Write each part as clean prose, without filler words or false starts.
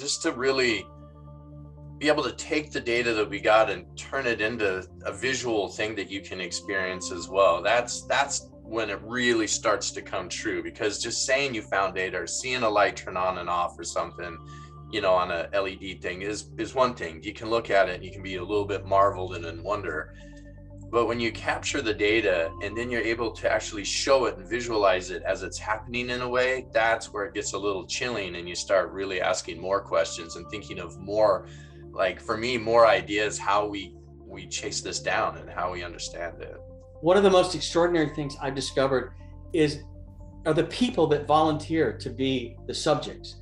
just to really be able to take the data that we got and turn it into a visual thing that you can experience as well. That's when it really starts to come true, because just saying you found data or seeing a light turn on and off or something, you know, on a LED thing is one thing. You can look at it and you can be a little bit marveled and in wonder. But when you capture the data and then you're able to actually show it and visualize it as it's happening in a way, that's where it gets a little chilling, and you start really asking more questions and thinking of more, like for me, more ideas how we chase this down and how we understand it. One of the most extraordinary things I've discovered are the people that volunteer to be the subjects.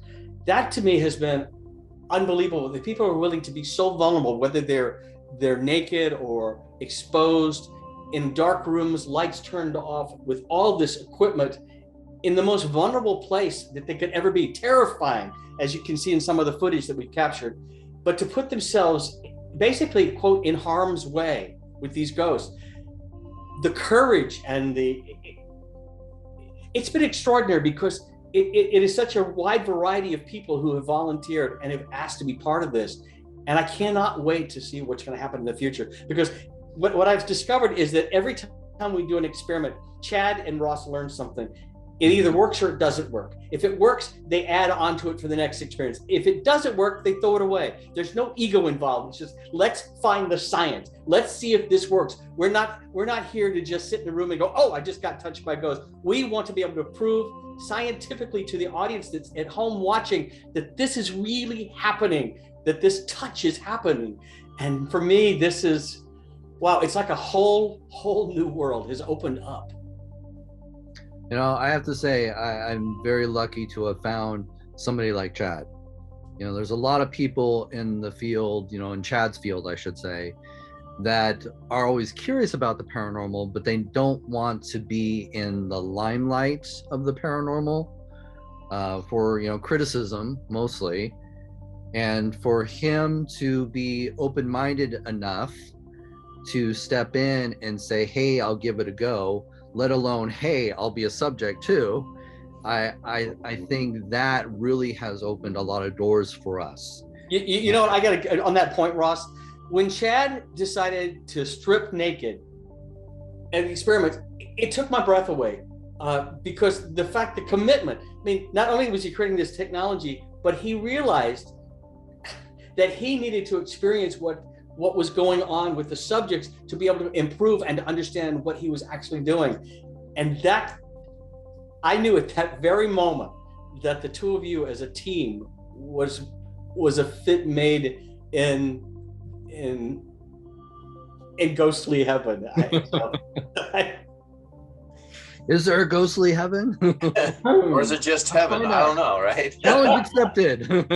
That to me has been unbelievable. The people are willing to be so vulnerable, whether they're naked or exposed in dark rooms, lights turned off, with all this equipment in the most vulnerable place that they could ever be. Terrifying, as you can see in some of the footage that we've captured. But to put themselves basically, quote, in harm's way with these ghosts, the courage and it's been extraordinary, because it is such a wide variety of people who have volunteered and have asked to be part of this. And I cannot wait to see what's going to happen in the future, because what I've discovered is that every time we do an experiment, Chad and Ross learn something. It either works or it doesn't work. If it works, they add on to it for the next experience. If it doesn't work, they throw it away. There's no ego involved. It's just, let's find the science. Let's see if this works. We're not here to just sit in the room and go, oh, I just got touched by a ghost. We want to be able to prove scientifically to the audience that's at home watching that this is really happening, that this touch is happening. And for me, this is, wow, it's like a whole new world has opened up. You know, I have to say, I'm very lucky to have found somebody like Chad. You know, there's a lot of people in the field, you know, in Chad's field, I should say, that are always curious about the paranormal, but they don't want to be in the limelight of the paranormal for, you know, criticism mostly. And for him to be open-minded enough to step in and say, hey, I'll give it a go, let alone, hey, I'll be a subject too. I think that really has opened a lot of doors for us. You know what, I gotta, on that point, Ross, when Chad decided to strip naked and experiment, it took my breath away, because the fact, the commitment, I mean, not only was he creating this technology, but he realized that he needed to experience what was going on with the subjects to be able to improve and to understand what he was actually doing. And that, I knew at that very moment that the two of you as a team was a fit made in ghostly heaven. Is there a ghostly heaven? Or is it just heaven? I don't know, right? Challenge accepted.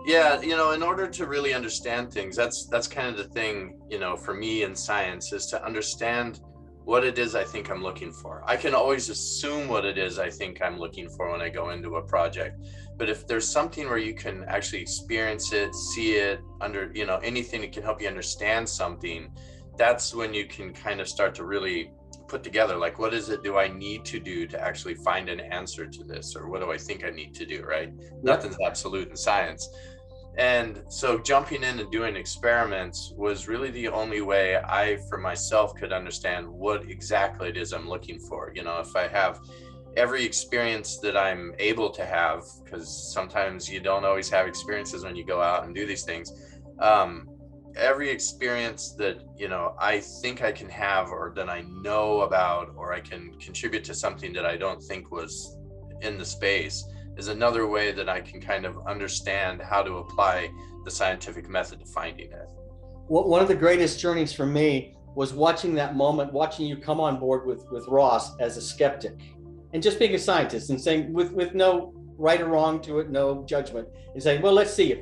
Yeah, you know, in order to really understand things, that's kind of the thing, you know, for me in science, is to understand what it is I think I'm looking for. I can always assume what it is I think I'm looking for when I go into a project. But if there's something where you can actually experience it, see it, you know, anything that can help you understand something, that's when you can kind of start to really put together, like, what is it do I need to do to actually find an answer to this? Or what do I think I need to do, right? Yep. Nothing's absolute in science. And so jumping in and doing experiments was really the only way I, for myself, could understand what exactly it is I'm looking for. You know, if I have every experience that I'm able to have, because sometimes you don't always have experiences when you go out and do these things, every experience that, you know, I think I can have, or that I know about, or I can contribute to something that I don't think was in the space, is another way that I can kind of understand how to apply the scientific method to finding it. Well, one of the greatest journeys for me was watching that moment, watching you come on board with Ross as a skeptic, and just being a scientist and saying, with no right or wrong to it, no judgment, and saying, well, let's see.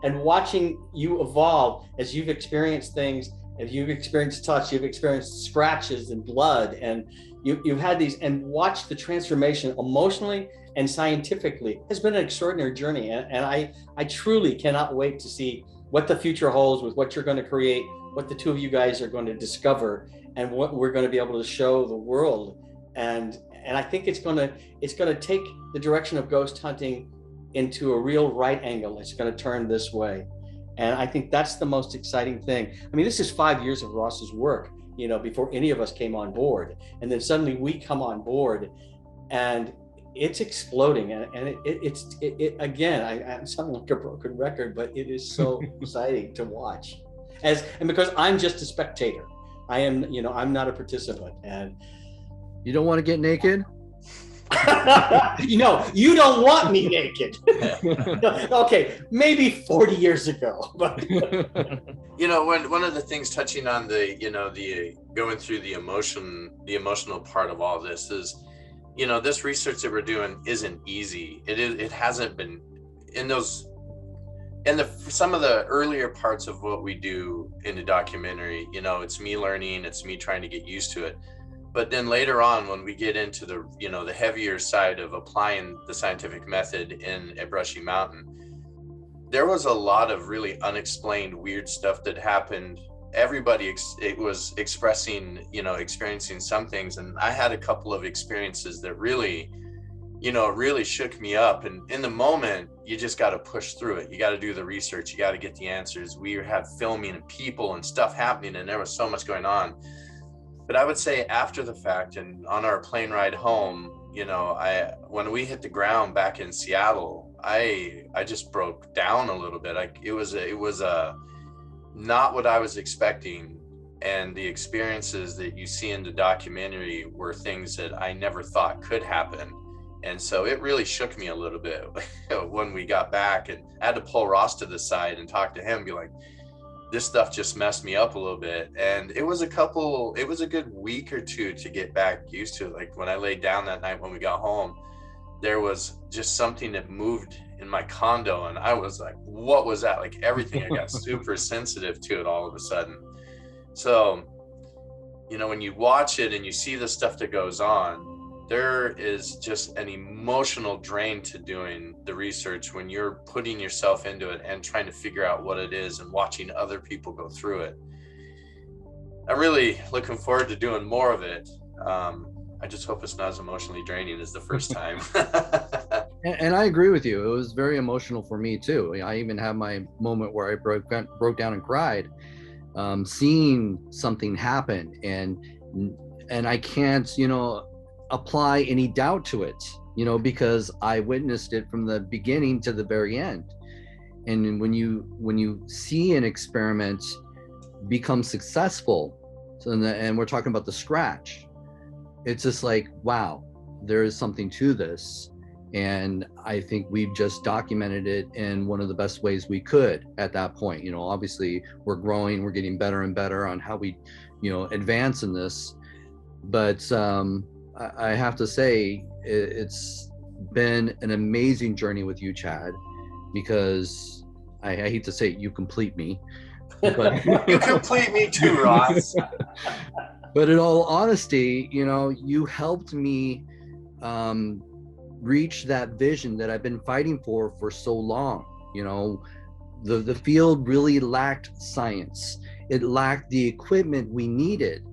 And watching you evolve as you've experienced things, and you've experienced touch, you've experienced scratches and blood, and you've had these, and watch the transformation emotionally and scientifically has been an extraordinary journey. And I truly cannot wait to see what the future holds with what you're going to create, what the two of you guys are going to discover, and what we're going to be able to show the world. And I think it's going to take the direction of ghost hunting into a real right angle. It's going to turn this way. And I think that's the most exciting thing. I mean, this is 5 years of Ross's work, before any of us came on board. And then suddenly we come on board and it's exploding. And it again, I'm sounding like a broken record, but it is so exciting to watch. And because I'm just a spectator. I am, I'm not a participant. And you don't want to get naked? You don't want me naked. Okay, maybe 40 years ago, but when one of the things touching on the going through the emotional part of all this is, this research that we're doing isn't easy. It hasn't been some of the earlier parts of what we do in the documentary. It's me learning, it's me trying to get used to it. But then later on, when we get into the heavier side of applying the scientific method at Brushy Mountain, there was a lot of really unexplained weird stuff that happened. Everybody was expressing, experiencing some things. And I had a couple of experiences that really, really shook me up. And in the moment, you just got to push through it. You got to do the research. You got to get the answers. We had filming and people and stuff happening, and there was so much going on. But I would say after the fact and on our plane ride home, when we hit the ground back in Seattle, I just broke down a little bit. It was not what I was expecting. And the experiences that you see in the documentary were things that I never thought could happen. And so it really shook me a little bit when we got back, and I had to pull Ross to the side and talk to him, be like, this stuff just messed me up a little bit. And it was a good week or two to get back used to it. Like when I laid down that night when we got home, there was just something that moved in my condo, and I was like, what was that? Like everything, I got super sensitive to it all of a sudden. So, when you watch it and you see the stuff that goes on, there is just an emotional drain to doing the research when you're putting yourself into it and trying to figure out what it is and watching other people go through it. I'm really looking forward to doing more of it. I just hope it's not as emotionally draining as the first time. And I agree with you. It was very emotional for me too. I even had my moment where I broke down and cried, seeing something happen, and I can't, apply any doubt to it, because I witnessed it from the beginning to the very end. And when you see an experiment become successful, and we're talking about the scratch, it's just like, wow, there is something to this. And I think we've just documented it in one of the best ways we could at that point. Obviously we're growing, we're getting better and better on how we, advance in this. But I have to say, it's been an amazing journey with you, Chad, because I hate to say it, you complete me. But you complete me too, Ross. But in all honesty, you helped me reach that vision that I've been fighting for so long. The field really lacked science. It lacked the equipment we needed.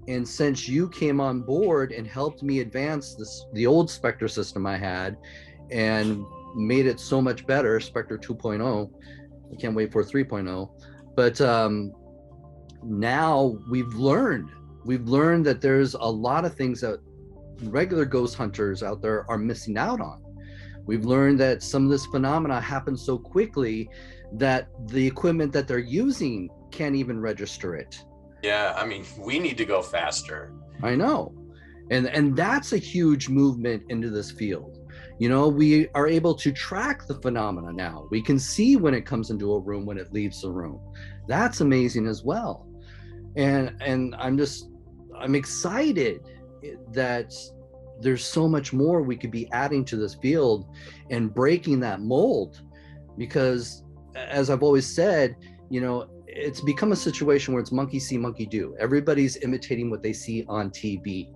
And since you came on board and helped me advance the old Spectre system I had and made it so much better, Spectre 2.0, I can't wait for 3.0. But now we've learned that there's a lot of things that regular ghost hunters out there are missing out on. We've learned that some of this phenomena happens so quickly that the equipment that they're using can't even register it. Yeah, I mean, we need to go faster. I know. And that's a huge movement into this field. We are able to track the phenomena now. We can see when it comes into a room, when it leaves the room. That's amazing as well. And I'm excited that there's so much more we could be adding to this field and breaking that mold, because as I've always said, it's become a situation where it's monkey see, monkey do. Everybody's imitating what they see on TV.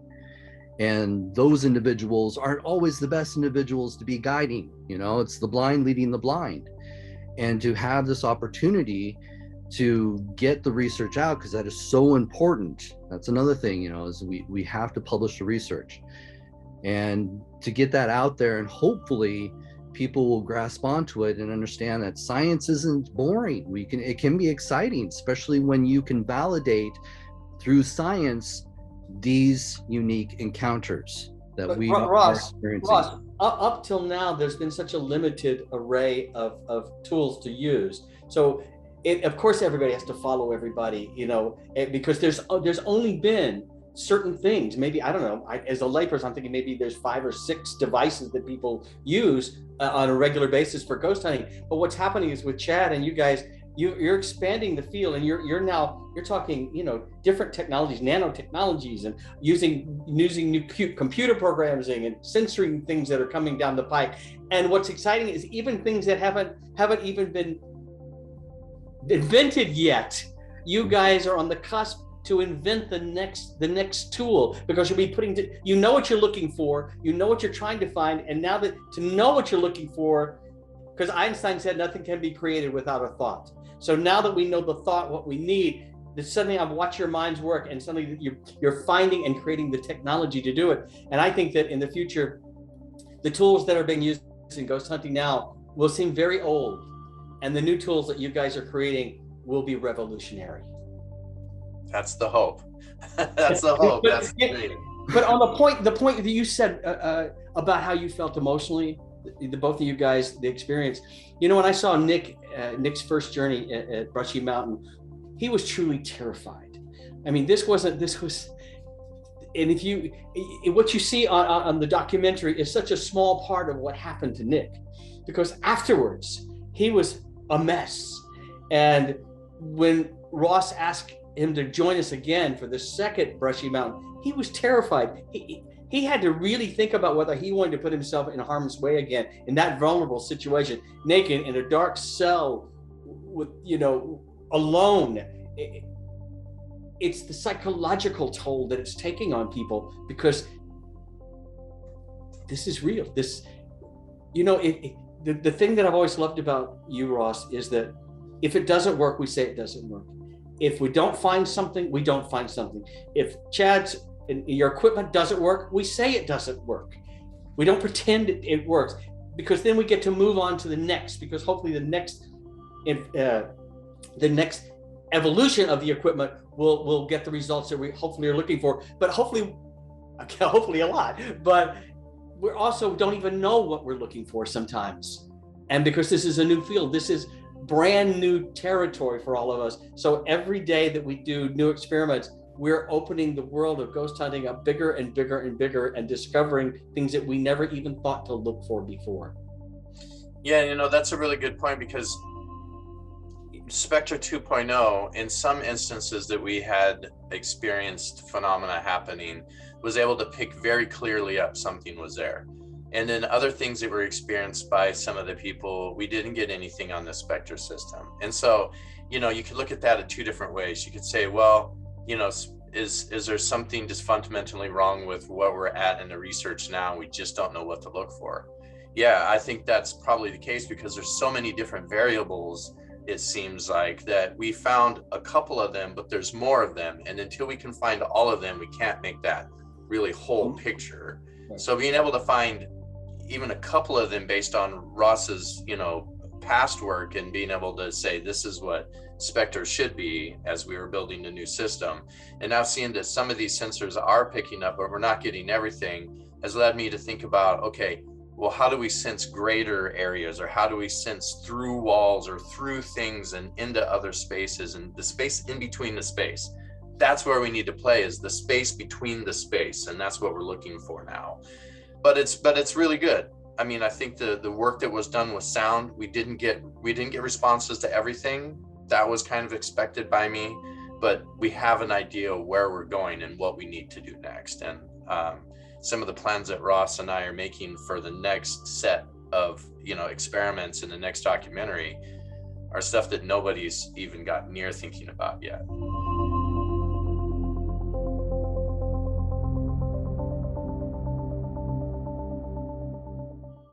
And those individuals aren't always the best individuals to be guiding. It's the blind leading the blind. And to have this opportunity to get the research out, because that is so important. That's another thing, is we have to publish the research. And to get that out there, and hopefully people will grasp onto it and understand that science isn't boring. It can be exciting, especially when you can validate through science these unique encounters that But we are Ross, experiencing. up till now, there's been such a limited array of tools to use. So, of course, everybody has to follow everybody, because there's only been certain things. Maybe, I don't know. As a layperson, I'm thinking maybe there's 5 or 6 devices that people use on a regular basis for ghost hunting. But what's happening is with Chad and you guys, you're expanding the field, and you're talking, different technologies, nanotechnologies, and using new computer programming and censoring things that are coming down the pike. And what's exciting is even things that haven't even been invented yet. You guys are on the cusp to invent the next tool, because you'll be what you're looking for, what you're trying to find, and now that to know what you're looking for, because Einstein said nothing can be created without a thought. So now that we know the thought, what we need, suddenly I've watched your minds work, and suddenly you're finding and creating the technology to do it. And I think that in the future, the tools that are being used in ghost hunting now will seem very old, and the new tools that you guys are creating will be revolutionary. That's the hope. That's the hope. That's the dream. But on the point that you said about how you felt emotionally, the both of you guys, the experience, when I saw Nick's first journey at Brushy Mountain, he was truly terrified. I mean, this was, and what you see on the documentary is such a small part of what happened to Nick, because afterwards he was a mess. And when Ross asked him to join us again for the second Brushy Mountain, he was terrified. He had to really think about whether he wanted to put himself in harm's way again in that vulnerable situation, naked in a dark cell with, alone. It's the psychological toll that it's taking on people, because this is real. The thing that I've always loved about you, Ross, is that if it doesn't work, we say it doesn't work. If we don't find something, we don't find something. If your equipment doesn't work, we say it doesn't work. We don't pretend it works, because then we get to move on to the next, because hopefully the next evolution of the equipment will get the results that we hopefully are looking for. But hopefully a lot. But we also don't even know what we're looking for sometimes. And because this is a new field, this is brand new territory for all of us. So every day that we do new experiments, we're opening the world of ghost hunting up bigger and bigger and bigger, and discovering things that we never even thought to look for before. Yeah, that's a really good point, because Spectre 2.0, in some instances that we had experienced phenomena happening, was able to pick very clearly up something was there. And then other things that were experienced by some of the people, we didn't get anything on the Spectre system. And so, you could look at that in 2 different ways. You could say, well, is there something just fundamentally wrong with what we're at in the research now? We just don't know what to look for. Yeah, I think that's probably the case, because there's so many different variables, it seems like, that we found a couple of them, but there's more of them. And until we can find all of them, we can't make that really whole picture. Right. So being able to find even a couple of them based on Ross's, past work, and being able to say, this is what Spectre should be as we were building a new system. And now seeing that some of these sensors are picking up, but we're not getting everything, has led me to think about, okay, well, how do we sense greater areas, or how do we sense through walls or through things and into other spaces, and the space in between the space? That's where we need to play, is the space between the space. And that's what we're looking for now. But it's really good. I mean, I think the work that was done with sound, we didn't get responses to everything. That was kind of expected by me, but we have an idea of where we're going and what we need to do next. And some of the plans that Ross and I are making for the next set of experiments in the next documentary are stuff that nobody's even got near thinking about yet.